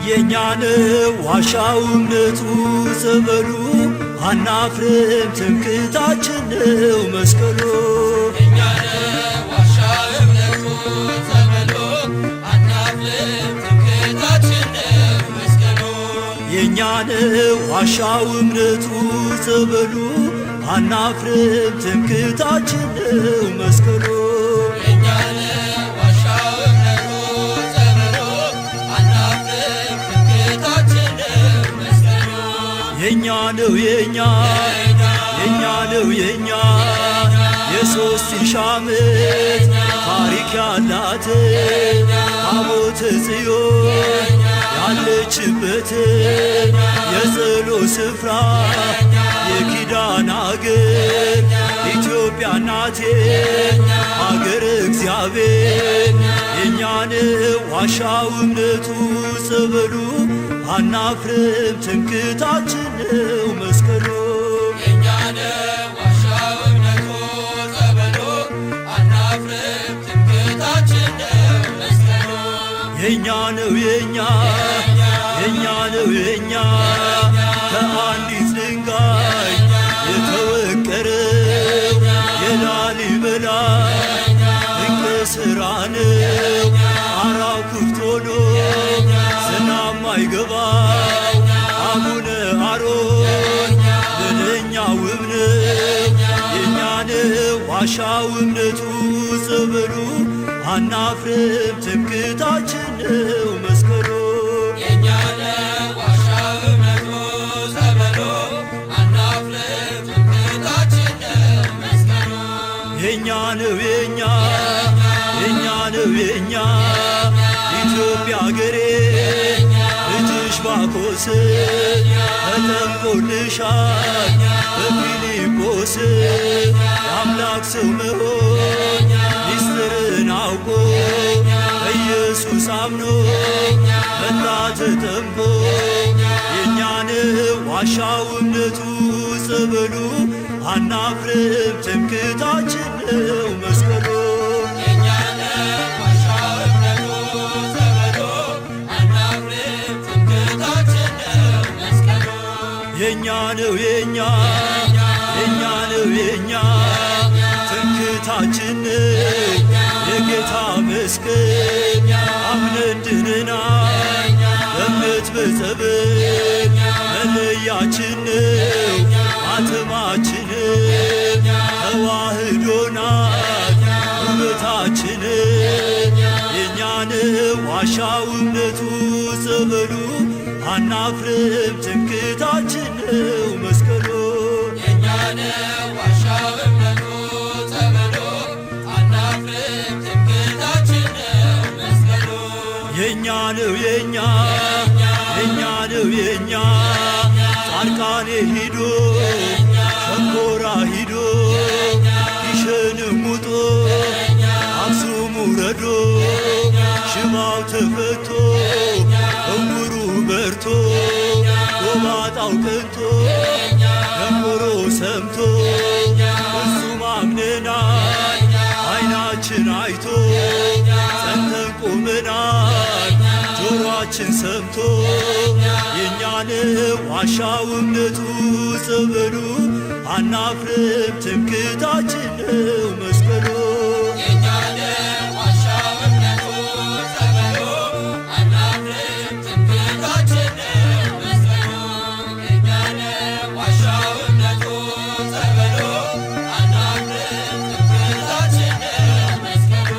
የኛን ዋሻው እምነቱ ጸበሉ አናፍርም ትምክህታችን ነው መስቀሉ የኛን ዋሻው እምነቱ ጸበሉ አናፍርም ትምክህታችን ነው መስቀሉ የኛን ዋሻው እምነቱ ጸበሉ አናፍርም ትምክህታችን ነው መስቀሉ የኛ ነው የኛ ነው የኛ የሶስት ሺህ ዓመት ታሪክ ያላት ታቦተ ጽዮን ያለችበት የጸሎት ስፍራ የኪዳን አገር ኢትዮጵያ ናት አገር እግዚአብሔር የኛን ዋሻው እምነቱ ጸበሉ አናፍርም ትምክህታችን ነው መስቀሉ የኛን ዋሻው እምነቱ ጸበሉ አናፍርም ትምክህታችን ነው መስቀሉ የኛ ነው የኛ ነው የኛ ከአንዲት ድንጋይ የተወቀረው የላሊበላ ድንቅ ሥራ ነው አራው ክፍት ሆኖ ዝናብ ማይገባው አቡነ አሮን ምንኛ ውብ ነው የኛን ዋሻው እምነቱ ጸበሉ አናፍርም ትምክህታችን ነው መስቀሉ የኛን ዋሻው እምነቱ ጸበሉ አናፍርም ትምክህታችን ነው መስቀሉ የኛ ነው የኛ ነው የኛ ኢትዮጵያ አገሬ ልጅሽ ባኮስ ተጠምቆልሻል በፊልጶስ የአምላክ ሰው መሆን ሚስጥርን አውቆ ኢየሱስ አምኖ መጣ ተጠምቆ የኛን ዋሻው እምነቱ ጸበሉ አናፍርም ትምክህታችን ነው መስቀሉ የኛ ነው የኛ ነው የኛ ትምክህታችን የጌታ መስቀል አምነን ድነናል በእምነት በጸበል መለያችን ነው ማተማችን ተዋህዶናል ውበታችን የኛን ዋሻው እምነቱ ጸበሉ አናፍርም ትምክህታችን ነው መስቀሉ የኛን ዋሻው እምነቱ ጸበሉ አናፍርም ትምክህታችን ነው መስቀሉ የኛ ነው የኛ ነው የኛ ጻድቃኔ ሂዶ ሸንኮራ ሂዶ ግሸንም ውጦ አክሱም ውረዶ ሽባው ተፈቶ እውሩ በርቶ ጎባጣው ቀንቶ ደንቆሮ ሰምቶ እሱም አምነናል ዓይናችን አይቶ ጸንተን ቆመናል ጆሮአችን ሰምቶ የኛን ዋሻው እምነቱ ጸበሉ አናፍርም ትምክህታችን ነው መስቀሉ የኛን ዋሻው እምነቱ ጸበሉ አናፍርም ትምክህታችን ነው መስቀሉ የኛን ዋሻው እምነቱ ጸበሉ አናፍርም ትምክህታችን ነው መስቀሉ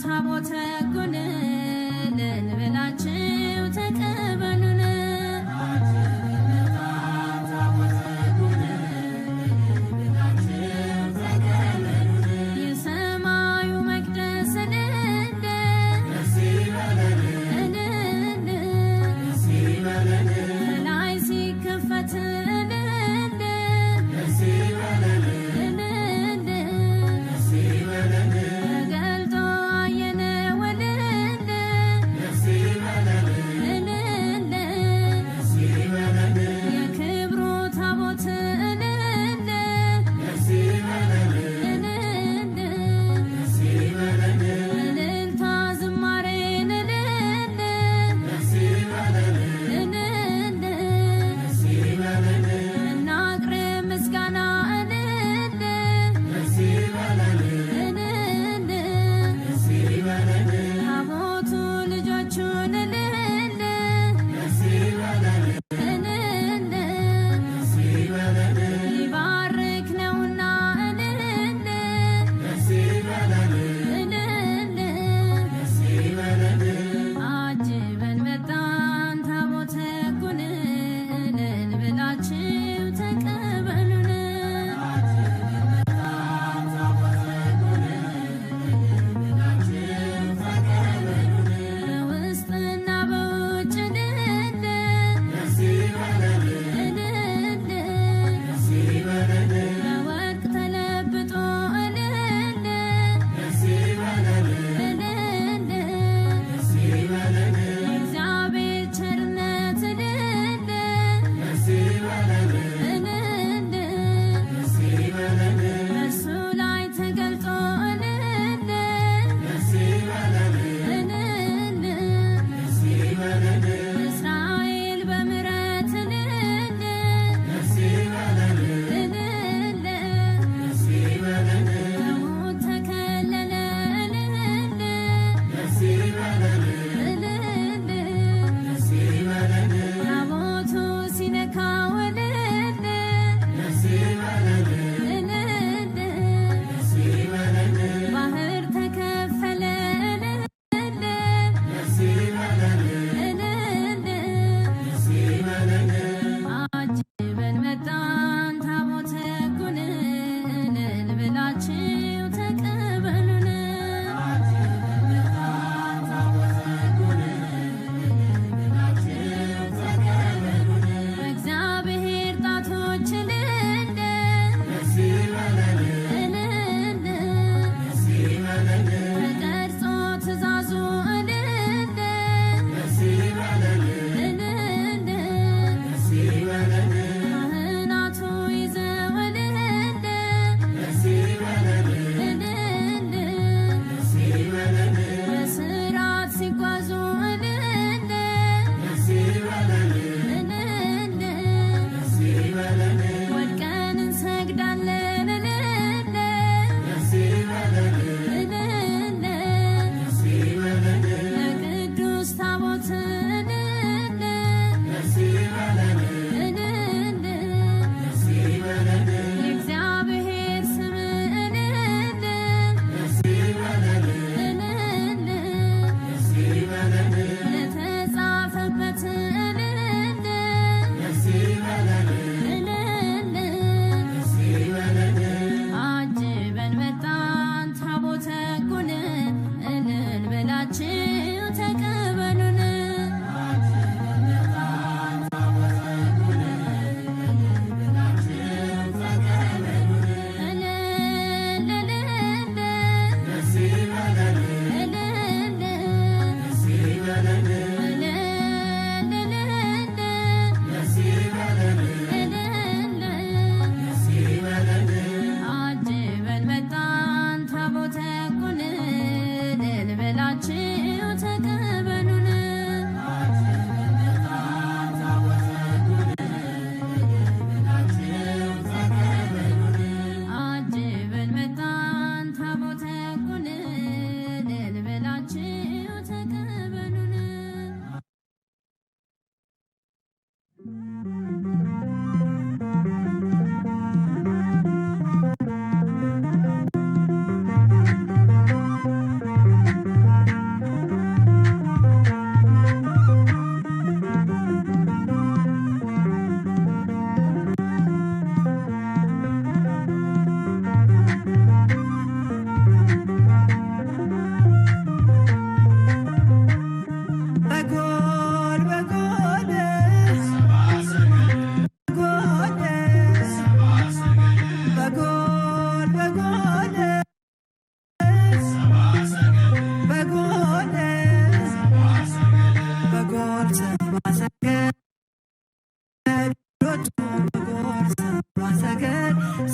ታቦተ ሕጉን እልል ብላችሁ ተቀበሉን። የሰማዩ መቅደስ እልል እልል ከላይ ሲከፈት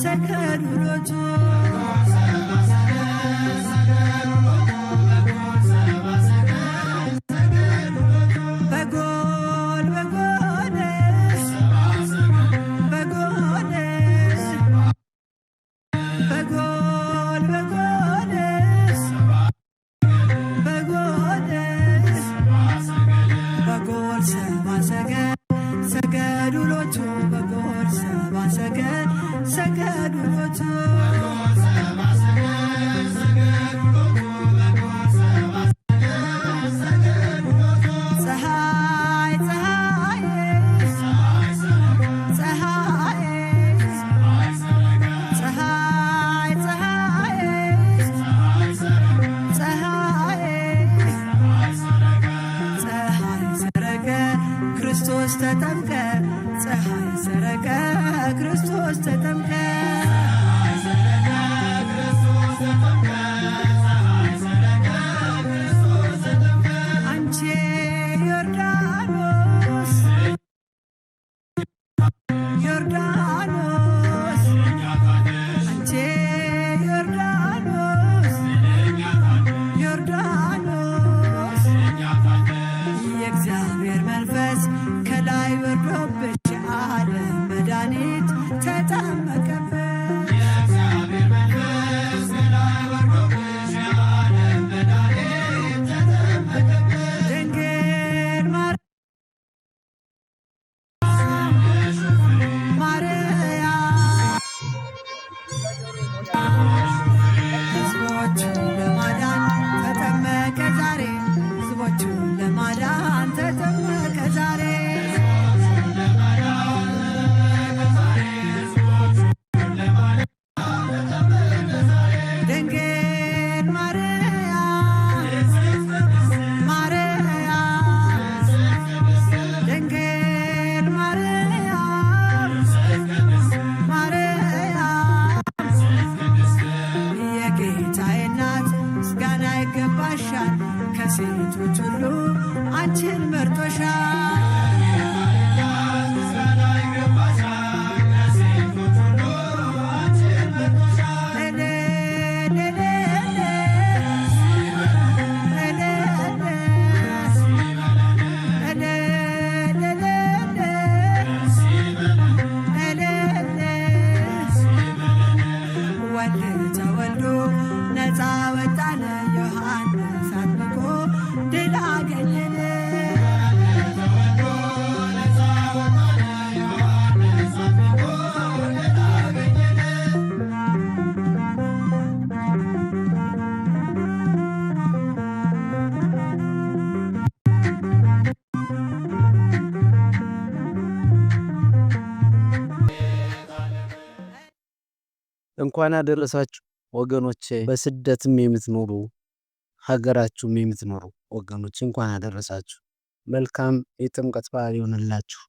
ሰገዱሎቱ በጎል በጎል በጎል በጎል በጎል በጎል በጎል ሰባ ሰገድ ሰገዱሎቱ በጎል ሰባ ሰገድ ሰገዱሎቱ ፀሐይ ፀሐይ ፀሐይ ፀሐይ ፀሐይ ፀሐይ ሰረቀ ክርስቶስ ተጠምቀ ፀሐይ ሰረቀ ክርስቶስ ተጠምቀ አንቺ ዮርዳኖስ ዮርዳኖስ አንቺ ዮርዳኖስ ዮርዳኖስ የእግዚአብሔር መንፈስ ከላይ ወርዶብሽ የዓለም መድኃኒት ተጠመቀብሽ ድንግል ማርያም ሕዝቦቹን ለማዳን ተጠመቀ ዛሬ ሕዝቦቹን ለማዳን ተጠመቀ ዛሬ ድንግል ማርያም ማርያም ድንግል ማርያም ማርያም የጌታዬ እናት ምስጋና ይገባሻል ከሴቶች ሁሉ አንቺን መርጦሻል ወልድ ተወልዶ ነፃ ወጣነ ዮሐንስ አጥምቆ ድል አገኘን እንኳን አደረሳችሁ ወገኖቼ። በስደትም የምትኖሩ ሀገራችሁም የምትኖሩ ወገኖቼ እንኳን አደረሳችሁ። መልካም የጥምቀት በዓል ይሆንላችሁ።